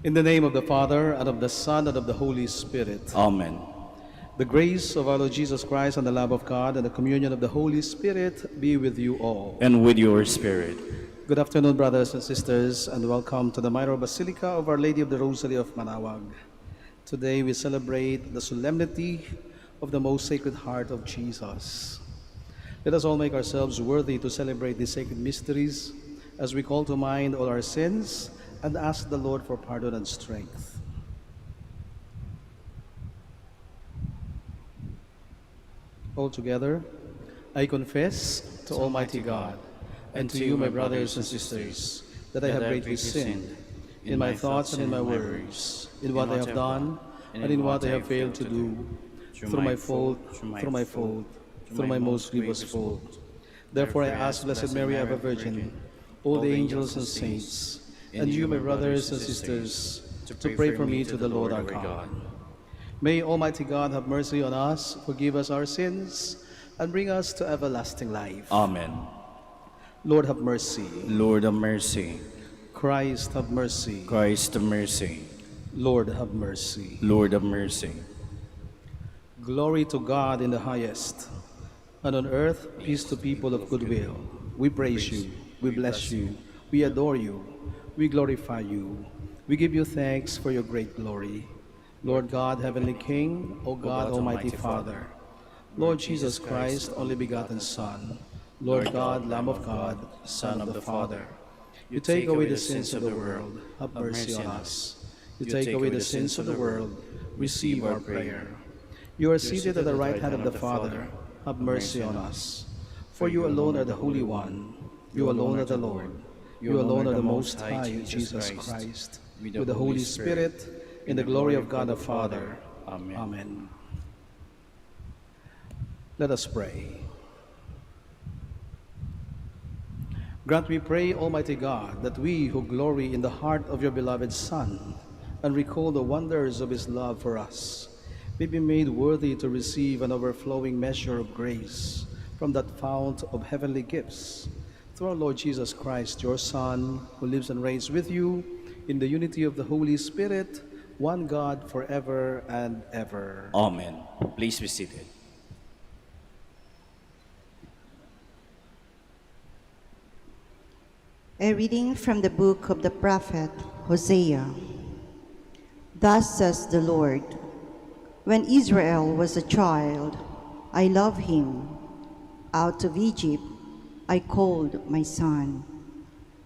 In the name of the Father, and of the Son, and of the Holy Spirit. Amen. The grace of our Lord Jesus Christ, and the love of God, and the communion of the Holy Spirit be with you all. And with your spirit. Good afternoon, brothers and sisters, and welcome to the Minor Basilica of Our Lady of the Rosary of Manaoag. Today we celebrate the Solemnity of the Most Sacred Heart of Jesus. Let us all make ourselves worthy to celebrate these sacred mysteries as we call to mind all our sins and ask the Lord for pardon and strength. All together, I confess to Almighty God and to you, my brothers and sisters, that I have greatly sinned in my thoughts and in my words, in what I have done and in what I have failed to do, through my fault, through my most grievous fault. Therefore I ask Blessed Mary, ever Virgin, all the angels and saints, and you, my brothers and sisters, to pray for me to the Lord our God. May Almighty God have mercy on us, forgive us our sins, and bring us to everlasting life. Amen. Lord have mercy. Lord have mercy. Christ have mercy. Christ have mercy. Lord have mercy. Lord have mercy. Glory to God in the highest, and on earth peace to people of good will. We praise you, we bless you, we adore you, we glorify you. We give you thanks for your great glory. Lord God, Heavenly King, O God, Almighty Father, Lord Jesus Christ, only begotten Son, Lord God, Lamb of God, Son of the Father, you take away the sins of the world, have mercy on us. You take away the sins of the world, receive our prayer. You are seated at the right hand of the Father, have mercy on us. For you alone are the Holy One, you alone are the Lord, you alone are the Most High, Jesus Christ, with the Holy Spirit, in the glory of God the Father. Amen. Amen. Let us pray. Grant, we pray, Almighty God, that we who glory in the heart of your beloved Son and recall the wonders of his love for us may be made worthy to receive an overflowing measure of grace from that fount of heavenly gifts. Through our Lord Jesus Christ, your Son, who lives and reigns with you in the unity of the Holy Spirit, one God, forever and ever. Amen. Please be seated. A reading from the book of the prophet Hosea. Thus says the Lord, when Israel was a child, I loved him. Out of Egypt I called my son.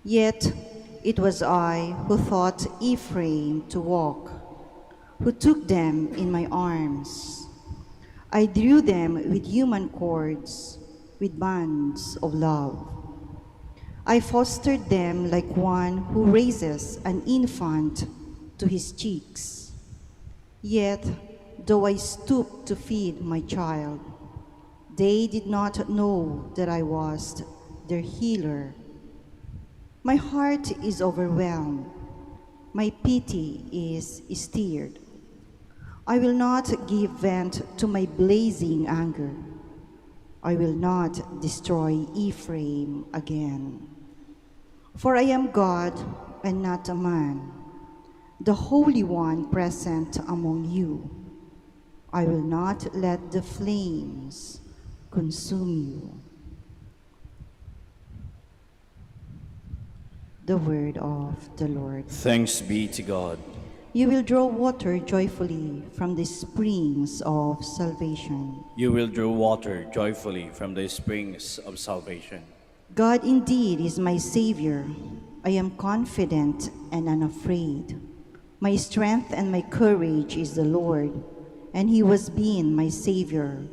Yet it was I who taught Ephraim to walk, who took them in my arms. I drew them with human cords, with bands of love. I fostered them like one who raises an infant to his cheeks. Yet, though I stooped to feed my child, they did not know that I was their healer. My heart is overwhelmed. My pity is stirred. I will not give vent to my blazing anger. I will not destroy Ephraim again. For I am God and not a man, the Holy One present among you. I will not let the flames consume you. The word of the Lord. Thanks be to God. You will draw water joyfully from the springs of salvation. You will draw water joyfully from the springs of salvation. God indeed is my Savior. I am confident and unafraid. My strength and my courage is the Lord, and he was being my Savior.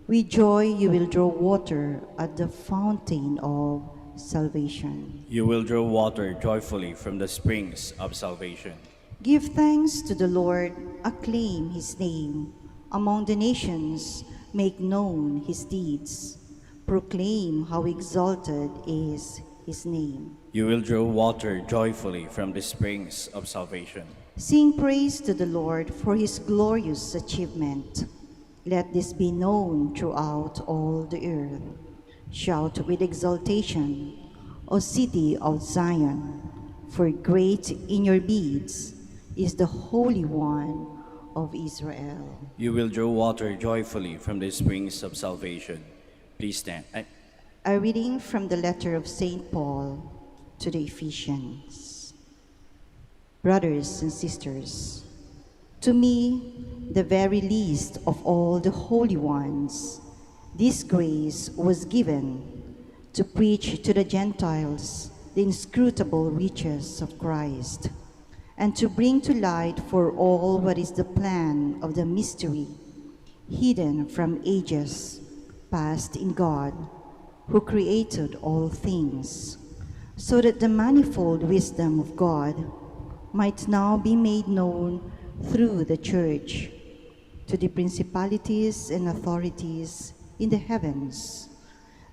With joy you will draw water at the fountain of salvation. You will draw water joyfully from the springs of salvation. Give thanks to the Lord, acclaim his name. Among the nations, make known his deeds. Proclaim how exalted is his name. You will draw water joyfully from the springs of salvation. Sing praise to the Lord for his glorious achievement. Let this be known throughout all the earth. Shout with exultation, O city of Zion, for great in your deeds is the Holy One of Israel. You will draw water joyfully from the springs of salvation. Please stand. A reading from the letter of St. Paul to the Ephesians. Brothers and sisters, to me, the very least of all the holy ones, this grace was given to preach to the Gentiles the inscrutable riches of Christ, and to bring to light for all what is the plan of the mystery, hidden from ages past in God, who created all things, so that the manifold wisdom of God might now be made known through the Church to the principalities and authorities in the heavens.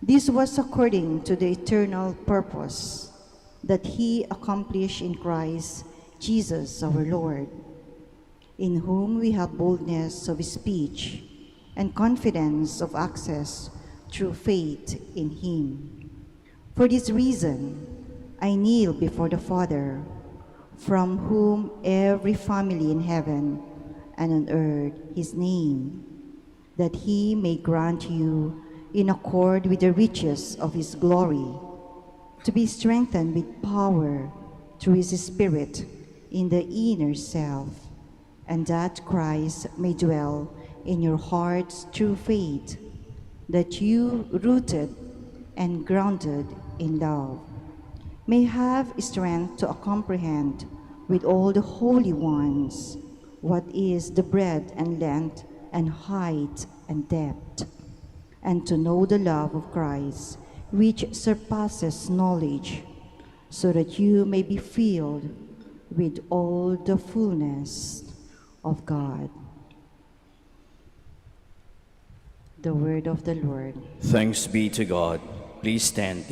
This was according to the eternal purpose that He accomplished in Christ Jesus our Lord, in whom we have boldness of speech and confidence of access through faith in Him. For this reason, I kneel before the Father, from whom every family in heaven and on earth His name, that He may grant you, in accord with the riches of His glory, to be strengthened with power through His Spirit in the inner self, and that Christ may dwell in your hearts through faith, that you, rooted and grounded in love, may have strength to comprehend with all the holy ones what is the breadth and length and height and depth, and to know the love of Christ, which surpasses knowledge, so that you may be filled with all the fullness of God. The word of the Lord. Thanks be to God. Please stand.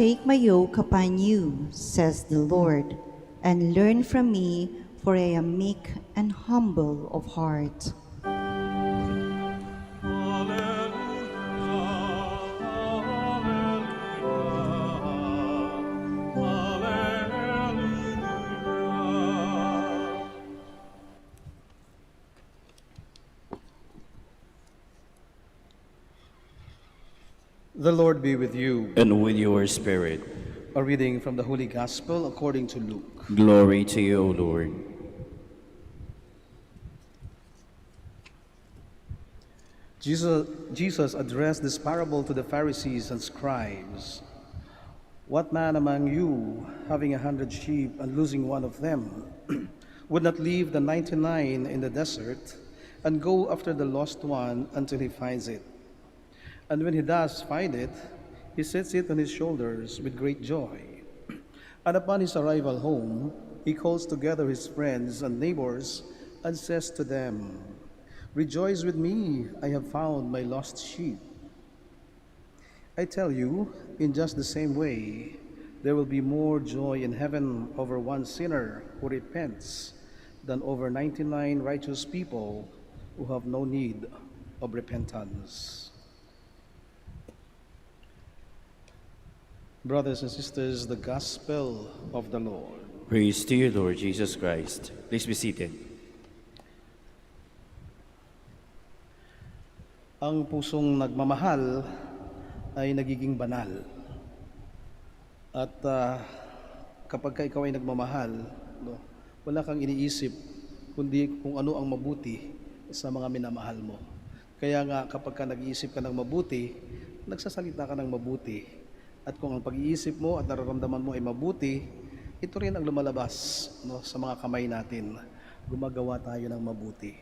Take my yoke upon you, says the Lord, and learn from me, for I am meek and humble of heart. The Lord be with you. And with your spirit. A reading from the Holy Gospel according to Luke. Glory to you, O Lord. Jesus addressed this parable to the Pharisees and scribes. What man among you, having 100 sheep and losing one of them, would not leave the 99 in the desert and go after the lost one until he finds it? And when he does find it, he sets it on his shoulders with great joy. And upon his arrival home, he calls together his friends and neighbors and says to them, "Rejoice with me, I have found my lost sheep." I tell you, in just the same way, there will be more joy in heaven over one sinner who repents than over 99 righteous people who have no need of repentance. Brothers and sisters, the Gospel of the Lord. Praise to you, Lord Jesus Christ. Please be seated. Ang pusong nagmamahal ay nagiging banal. At kapag ikaw ay nagmamahal, wala kang iniisip kundi kung ano ang mabuti sa mga minamahal mo. Kaya nga kapag nag-iisip ka ng mabuti, nagsasalita ka ng mabuti. At kung ang pag-iisip mo at nararamdaman mo ay mabuti, ito rin ang lumalabas sa mga kamay natin. Gumagawa tayo ng mabuti.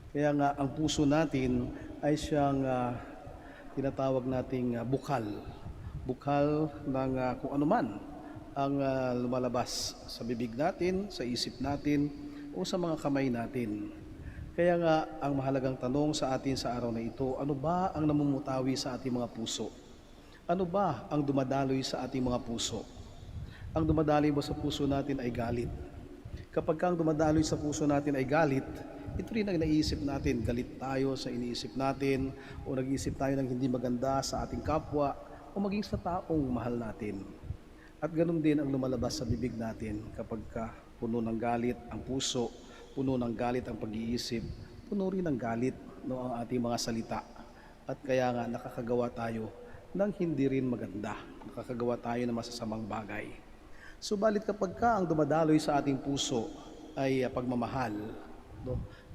Kaya nga ang puso natin ay siyang tinatawag nating bukal. Bukal ng kung ano man ang lumalabas sa bibig natin, sa isip natin, o sa mga kamay natin. Kaya nga ang mahalagang tanong sa atin sa araw na ito, ano ba ang namumutawi sa ating mga puso? Ano ba ang dumadaloy sa ating mga puso? Ang dumadaloy ba sa puso natin ay galit? Kapag ang dumadaloy sa puso natin ay galit, ito rin ang naisip natin, galit tayo sa iniisip natin, o nag-iisip tayo ng hindi maganda sa ating kapwa, o maging sa taong mahal natin. At ganun din ang lumalabas sa bibig natin kapag puno ng galit ang puso, puno ng galit ang pag-iisip, puno rin ng galit ang ating mga salita. At kaya nga nakakagawa tayo ng hindi rin maganda, nakakagawa tayo ng masasamang bagay. Subalit kapag ang dumadaloy sa ating puso ay pagmamahal,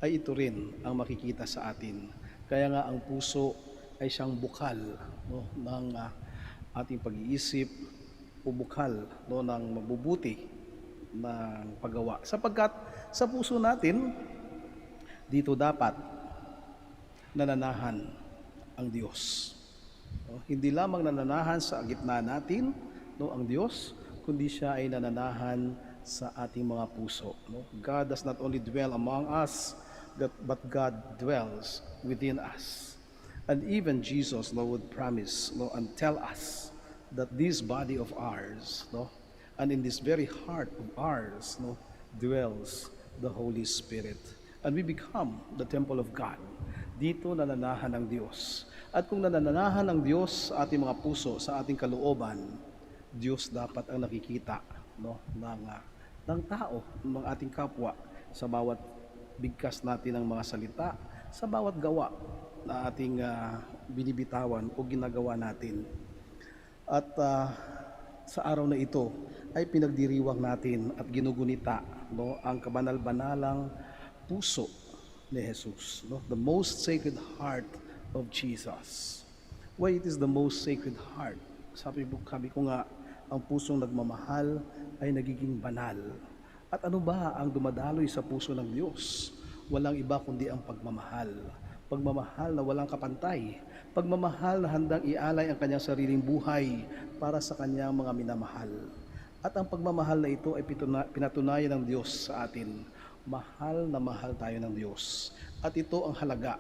ay ito rin ang makikita sa atin. Kaya nga ang puso ay siyang bukal ng ating pag-iisip, o bukal ng mabubuti ng paggawa. Sapagkat sa puso natin, dito dapat nananahan ang Diyos. Hindi lamang nananahan sa gitna natin ang Diyos, kundi siya ay nananahan sa ating mga puso. God does not only dwell among us, but God dwells within us. And even Jesus would promise and tell us that this body of ours, and in this very heart of ours, dwells the Holy Spirit. And we become the temple of God. Dito nananahan ang Diyos. At kung nananahan ang Diyos sa ating mga puso, sa ating kalooban, Diyos dapat ang nakikita ng tao, ng ating kapwa, sa bawat bigkas natin ng mga salita, sa bawat gawa na ating binibitawan o ginagawa natin. At sa araw na ito ay pinagdiriwang natin at ginugunita ang kabanal-banalang puso ni Jesus, the most sacred heart of Jesus. Why it is the most sacred heart? Sabi ko nga, ang pusong nagmamahal ay nagiging banal. At ano ba ang dumadaloy sa puso ng Diyos? Walang iba kundi ang pagmamahal. Pagmamahal na walang kapantay. Pagmamahal na handang ialay ang kanyang sariling buhay para sa kanyang mga minamahal. At ang pagmamahal na ito ay pinatunayan ng Diyos sa atin. Mahal na mahal tayo ng Diyos. At ito ang halaga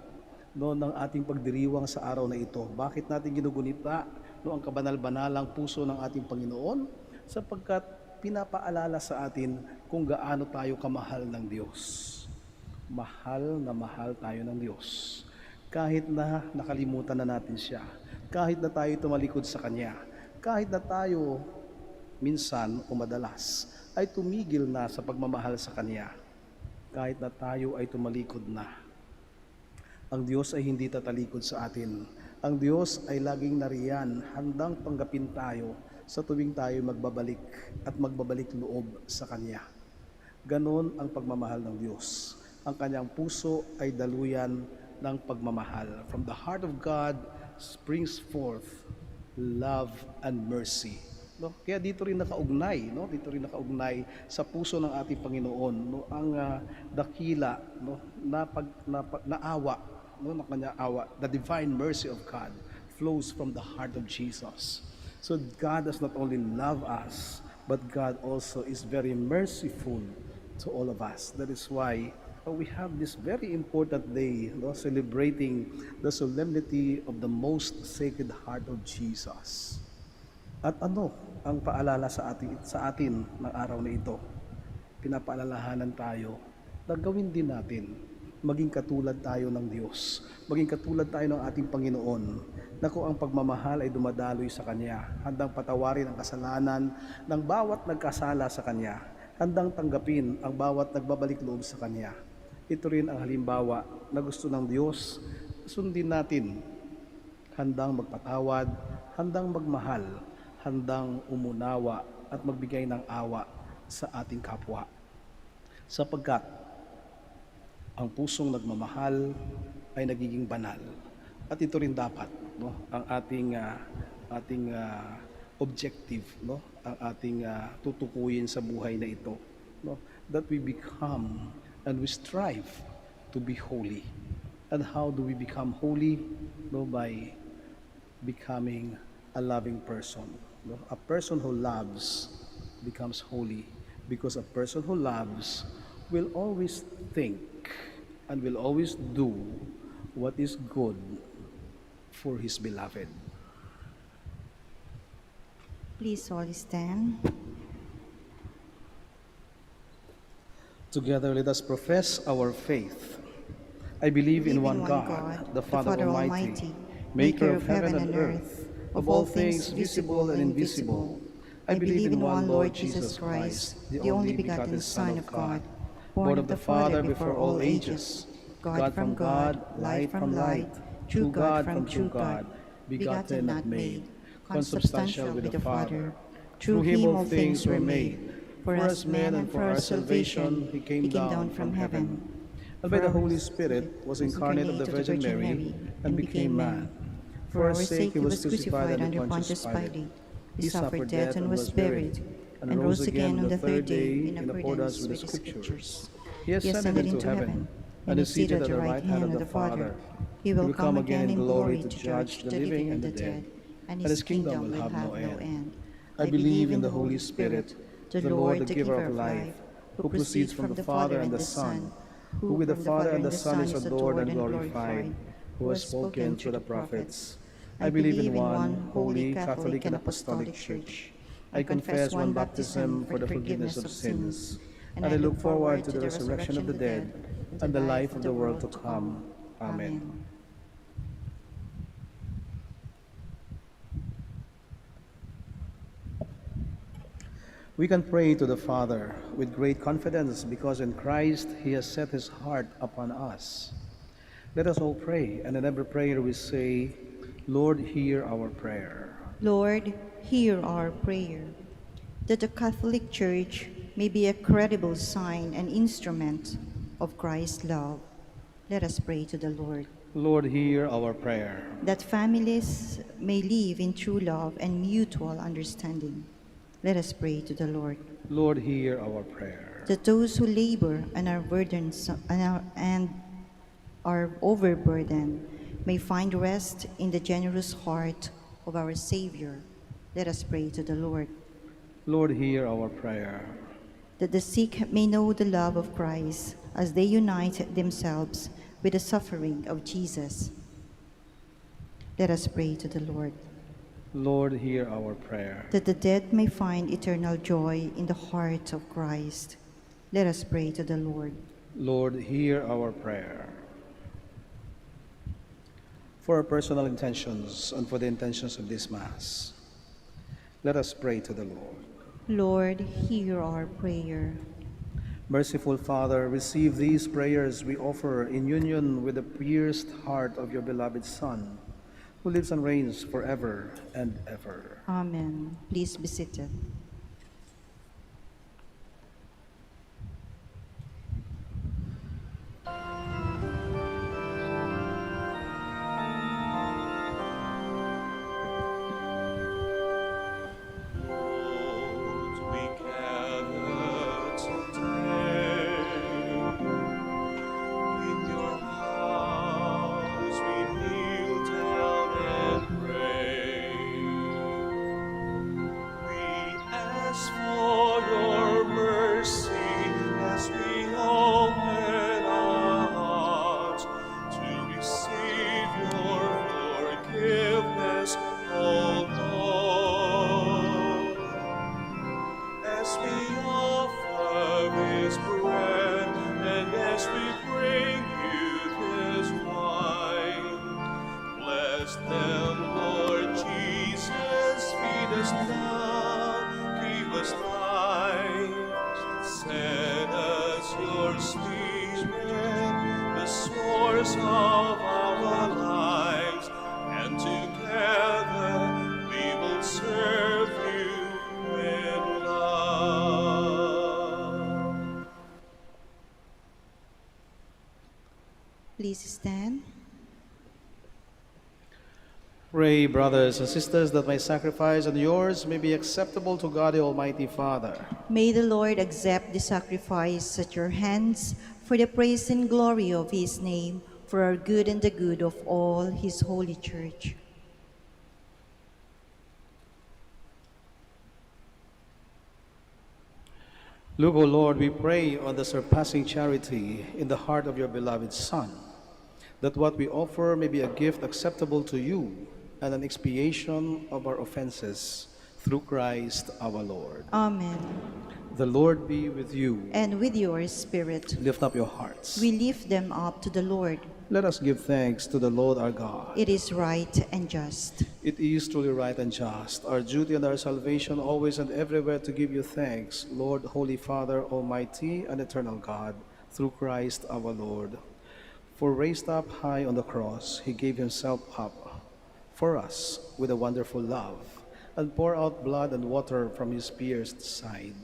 ng ating pagdiriwang sa araw na ito. Bakit natin ginugunita ang kabanal-banalang puso ng ating Panginoon? Sapagkat pinapaalala sa atin kung gaano tayo kamahal ng Diyos. Mahal na mahal tayo ng Diyos. Kahit na nakalimutan na natin siya, kahit na tayo tumalikod sa Kanya, kahit na tayo minsan o madalas ay tumigil na sa pagmamahal sa Kanya, kahit na tayo ay tumalikod na, ang Diyos ay hindi tatalikod sa atin. Ang Diyos ay laging nariyan, handang tanggapin tayo sa tuwing tayo magbabalik at magbabalik loob sa Kanya. Ganon ang pagmamahal ng Diyos. Ang Kanyang puso ay daluyan ng pagmamahal. From the heart of God springs forth love and mercy. Kaya dito rin nakaugnay, dito rin nakaugnay sa puso ng ating Panginoon ang dakila na awa, ng Kanyang awa. The divine mercy of God flows from the heart of Jesus. So God does not only love us, but God also is very merciful to all of us. That is why we have this very important day, celebrating the solemnity of the most sacred heart of Jesus. At ano ang paalala sa atin ng araw na ito? Pinapaalalahanan tayo na gawin din natin, maging katulad tayo ng Diyos, maging katulad tayo ng ating Panginoon, na kung ang pagmamahal ay dumadaloy sa Kanya, handang patawarin ang kasalanan ng bawat nagkasala sa Kanya, handang tanggapin ang bawat nagbabalik loob sa Kanya. Ito rin ang halimbawa na gusto ng Diyos, sundin natin, handang magpatawad, handang magmahal, handang umunawa at magbigay ng awa sa ating kapwa. Sapagkat ang pusong nagmamahal ay nagiging banal. At ito rin dapat ang ating objective, ang ating tutukuyin sa buhay na ito, that we become and we strive to be holy. And how do we become holy? By becoming a loving person. A person who loves becomes holy, because a person who loves will always think and will always do what is good for his beloved. Please all stand. Together let us profess our faith. I believe in one God, the Father Almighty, maker of heaven and earth, of all things visible and invisible. I believe in one Lord Jesus Christ, the only begotten Son of God, born of the Father before all ages, God from God, light from light, true God from true God, begotten, not made, consubstantial with the Father. Through him all things were made. For us men and for our salvation, he came down from heaven, and by the Holy Spirit was incarnate of the Virgin Mary, and became man. For our sake he was crucified under Pontius Pilate. He suffered death and was buried, and rose again on the third day in accordance with the Scriptures. He ascended into heaven, and is seated at the right hand of the Father. He will come again in glory to judge the living and the dead, and his kingdom will have no end. I believe in the Holy Spirit, the Lord, the giver of life, who proceeds from the Father and the Son, who with the Father and the Son is adored and glorified, who has spoken through the prophets. I believe in one holy, Catholic, and Apostolic Church. I confess one baptism for the forgiveness of sins, and I look forward to the resurrection of the dead and the life of the world to come. Amen. We can pray to the Father with great confidence because in Christ he has set his heart upon us. Let us all pray, and in every prayer we say, Lord, hear our prayer. Lord, hear our prayer. That the Catholic Church may be a credible sign and instrument of Christ's love. Let us pray to the Lord. Lord, hear our prayer. That families may live in true love and mutual understanding. Let us pray to the Lord. Lord, hear our prayer. That those who labor and are overburdened may find rest in the generous heart of our Savior. Let us pray to the Lord. Lord, hear our prayer. That the sick may know the love of Christ as they unite themselves with the suffering of Jesus. Let us pray to the Lord. Lord, hear our prayer. That the dead may find eternal joy in the heart of Christ. Let us pray to the Lord. Lord, hear our prayer. For our personal intentions and for the intentions of this Mass, let us pray to the Lord. Lord, hear our prayer. Merciful Father, receive these prayers we offer in union with the pierced heart of your beloved Son, who lives and reigns forever and ever. Amen. Please be seated. Please stand. Pray, brothers and sisters, that my sacrifice and yours may be acceptable to God the Almighty Father. May the Lord accept the sacrifice at your hands for the praise and glory of his name, for our good and the good of all his holy church. Look, O Lord, we pray on the surpassing charity in the heart of your beloved Son, that what we offer may be a gift acceptable to you and an expiation of our offenses through Christ our Lord. Amen. The Lord be with you. And with your spirit. Lift up your hearts. We lift them up to the Lord. Let us give thanks to the Lord our God. It is right and just. It is truly right and just, our duty and our salvation, always and everywhere to give you thanks, Lord, Holy Father, Almighty and eternal God, through Christ our Lord. For raised up high on the cross, he gave himself up for us with a wonderful love, and poured out blood and water from his pierced side,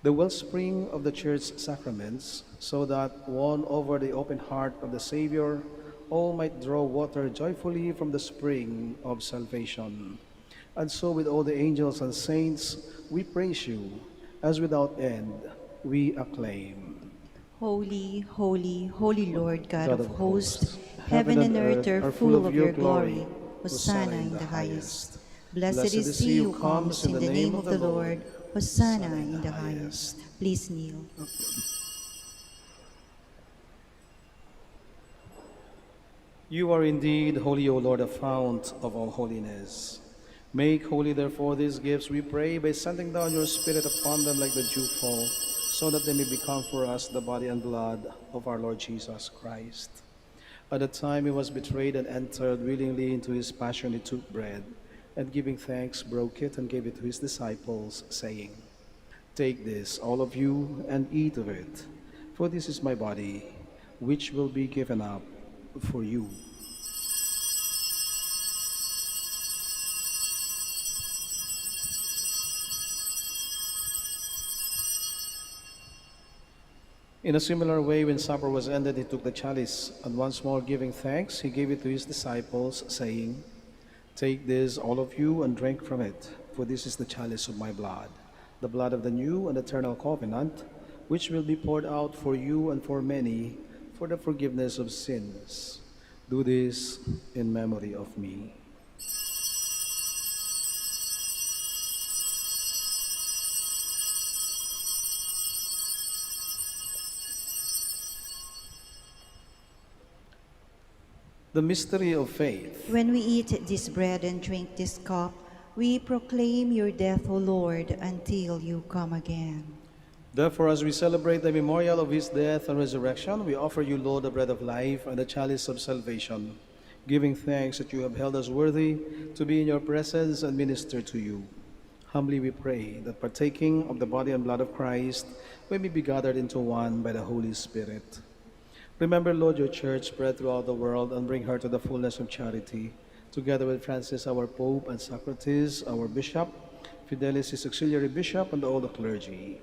the wellspring of the church sacraments, so that, won over the open heart of the Savior, all might draw water joyfully from the spring of salvation. And so with all the angels and saints, we praise you, as without end we acclaim. Holy, holy, holy Lord God of hosts, heaven and earth are full of your glory. Hosanna in the highest. Blessed is he who comes in the name of the Lord. Hosanna in the highest. Please kneel. You are indeed holy, O Lord, the fount of all holiness. Make holy, therefore, these gifts, we pray, by sending down your Spirit upon them like the dewfall, so that they may become for us the body and blood of our Lord Jesus Christ. At the time he was betrayed and entered willingly into his passion, he took bread, and giving thanks, broke it and gave it to his disciples, saying, "Take this, all of you, and eat of it, for this is my body, which will be given up for you." In a similar way, when supper was ended, he took the chalice, and once more giving thanks, he gave it to his disciples, saying, "Take this, all of you, and drink from it, for this is the chalice of my blood, the blood of the new and eternal covenant, which will be poured out for you and for many for the forgiveness of sins. Do this in memory of me." The mystery of faith. When we eat this bread and drink this cup, we proclaim your death, O Lord, until you come again. Therefore, as we celebrate the memorial of his death and resurrection, we offer you, Lord, the bread of life and the chalice of salvation, giving thanks that you have held us worthy to be in your presence and minister to you. Humbly we pray that, partaking of the body and blood of Christ, we may be gathered into one by the Holy Spirit. Remember, Lord, your church spread throughout the world, and bring her to the fullness of charity, together with Francis, our Pope, and Socrates, our Bishop, Fidelis, his auxiliary bishop, and all the clergy.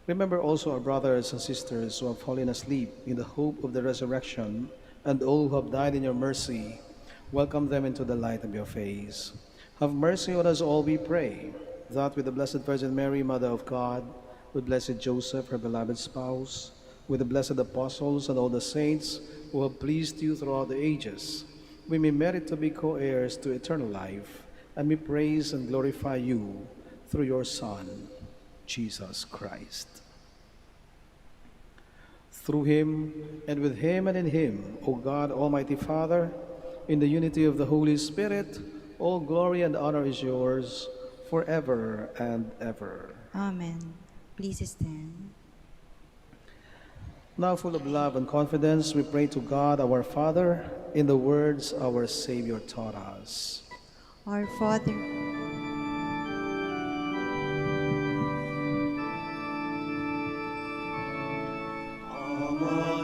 Remember also our brothers and sisters who have fallen asleep in the hope of the resurrection, and all who have died in your mercy. Welcome them into the light of your face. Have mercy on us all, we pray, that with the Blessed Virgin Mary, Mother of God, with blessed Joseph, her beloved spouse, with the blessed apostles and all the saints who have pleased you throughout the ages, we may merit to be co-heirs to eternal life, and may praise and glorify you through your Son, Jesus Christ. Through him, and with him, and in him, O God, Almighty Father, in the unity of the Holy Spirit, all glory and honor is yours forever and ever. Amen. Please stand. Now, full of love and confidence, we pray to God our Father in the words our Savior taught us. Our Father, Ama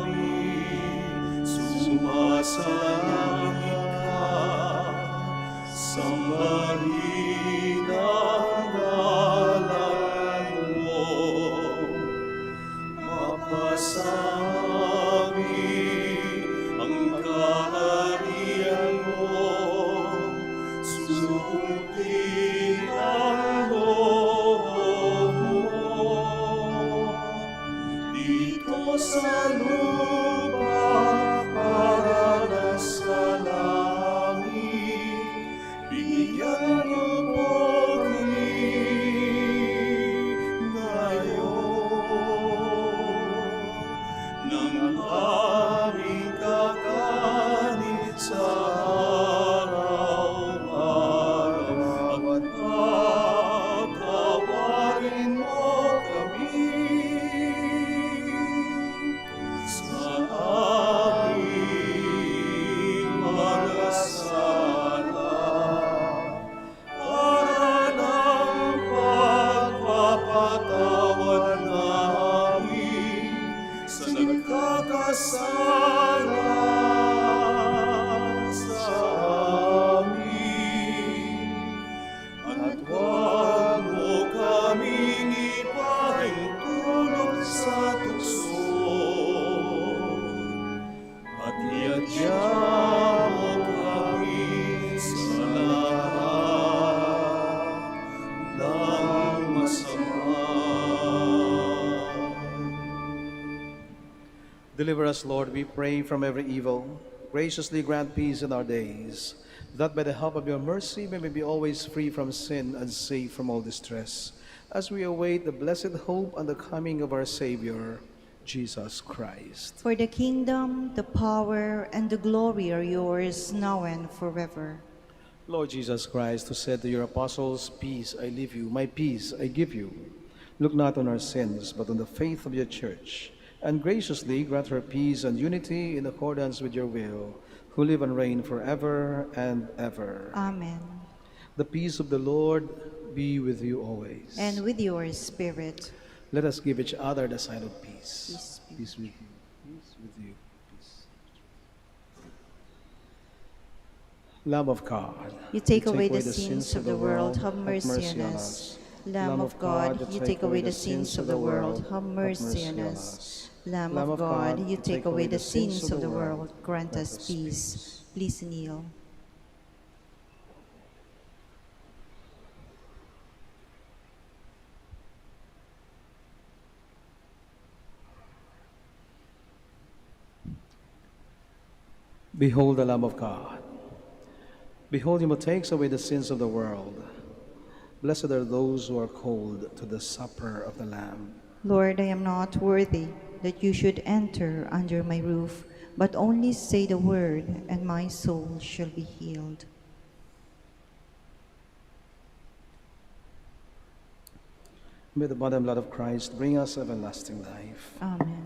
namin, sumasalangit ka, sambahin ang ngalan mo. Mapasamin ang kaharian mo, Magdala sa amin, at huwag mo kaming ipahintulot sa tukso, at iadya mo kami sa lahat ng masama. Deliver us, Lord, we pray, from every evil. Graciously grant peace in our days, that by the help of your mercy we may be always free from sin and safe from all distress, as we await the blessed hope and the coming of our Savior, Jesus Christ. For the kingdom, the power, and the glory are yours now and forever. Lord Jesus Christ, who said to your apostles, "Peace I leave you, my peace I give you," look not on our sins, but on the faith of your church, and graciously grant her peace and unity in accordance with your will, who live and reign forever and ever. Amen. The peace of the Lord be with you always. And with your spirit. Let us give each other the sign of peace. Peace be Peace with you. Peace with you. Peace. Lamb of God, You take away the sins of the world, have mercy on us. Lamb of God, you take away the sins of the world, have mercy on us. Lamb of God, you take away the sins of the world, grant us peace. Please kneel. behold the Lamb of God. Behold him who takes away the sins of the world. Blessed are those who are called to the supper of the Lamb. Lord, I am not worthy that you should enter under my roof, but only say the word, and my soul shall be healed. May the body and blood of Christ bring us everlasting life. Amen.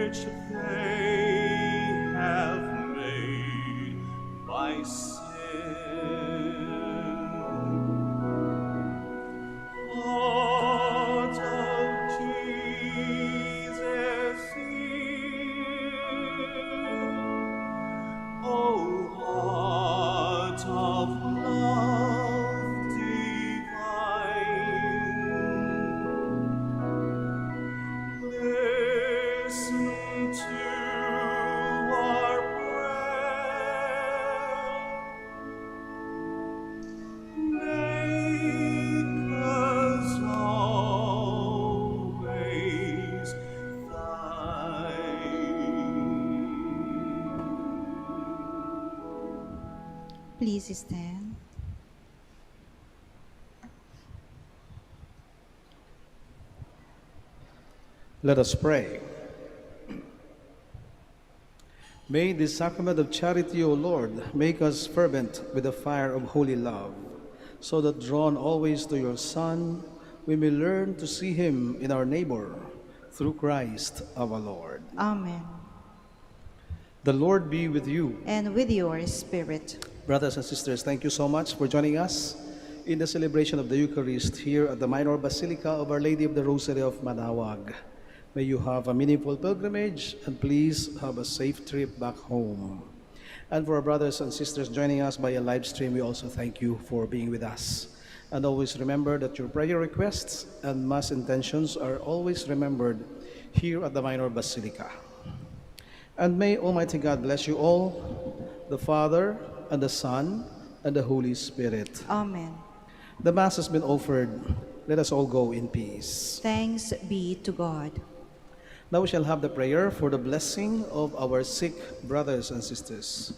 which they have made by sin. Heart of Jesus, hear. O heart of love divine, listen to our prayer. Make us always thine. Please stand. Let us pray. May this sacrament of charity, O Lord, make us fervent with the fire of holy love, so that drawn always to your Son, we may learn to see him in our neighbor, through Christ our Lord. Amen. The Lord be with you. And with your spirit. Brothers and sisters, thank you so much for joining us in the celebration of the Eucharist here at the Minor Basilica of Our Lady of the Rosary of Manaoag. May you have a meaningful pilgrimage and please have a safe trip back home. And for our brothers and sisters joining us by a live stream, we also thank you for being with us. And always remember that your prayer requests and mass intentions are always remembered here at the Minor Basilica. And may Almighty God bless you all, the Father, and the Son, and the Holy Spirit. Amen. The Mass has been offered. Let us all go in peace. Thanks be to God. Now we shall have the prayer for the blessing of our sick brothers and sisters.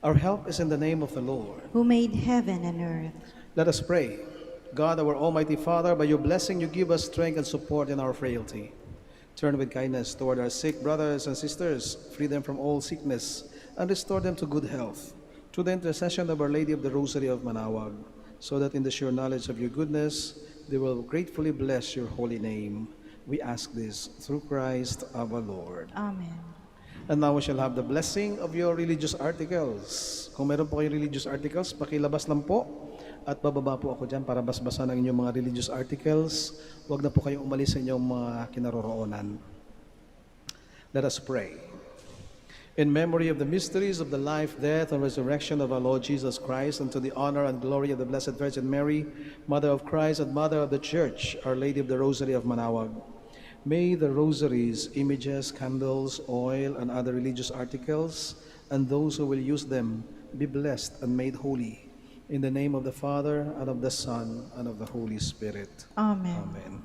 Our help is in the name of the Lord, Who made heaven and earth. Let us pray. God, our Almighty Father, by your blessing you give us strength and support in our frailty. Turn with kindness toward our sick brothers and sisters, free them from all sickness, and restore them to good health, through the intercession of Our Lady of the Rosary of Manaoag, so that in the sure knowledge of your goodness, they will gratefully bless your holy name. We ask this through Christ our Lord. Amen. And now we shall have the blessing of your religious articles. Kung meron po kayong religious articles, pakilabas lang po. At bababa po ako dyan para basbasan ang inyong mga religious articles. Huwag na po kayong umalis sa inyong mga kinaroroonan. Let us pray. In memory of the mysteries of the life, death, and resurrection of our Lord Jesus Christ, and to the honor and glory of the Blessed Virgin Mary, Mother of Christ and Mother of the Church, Our Lady of the Rosary of Manaoag, may the rosaries, images, candles, oil, and other religious articles, and those who will use them, be blessed and made holy. In the name of the Father, and of the Son, and of the Holy Spirit. Amen. Amen.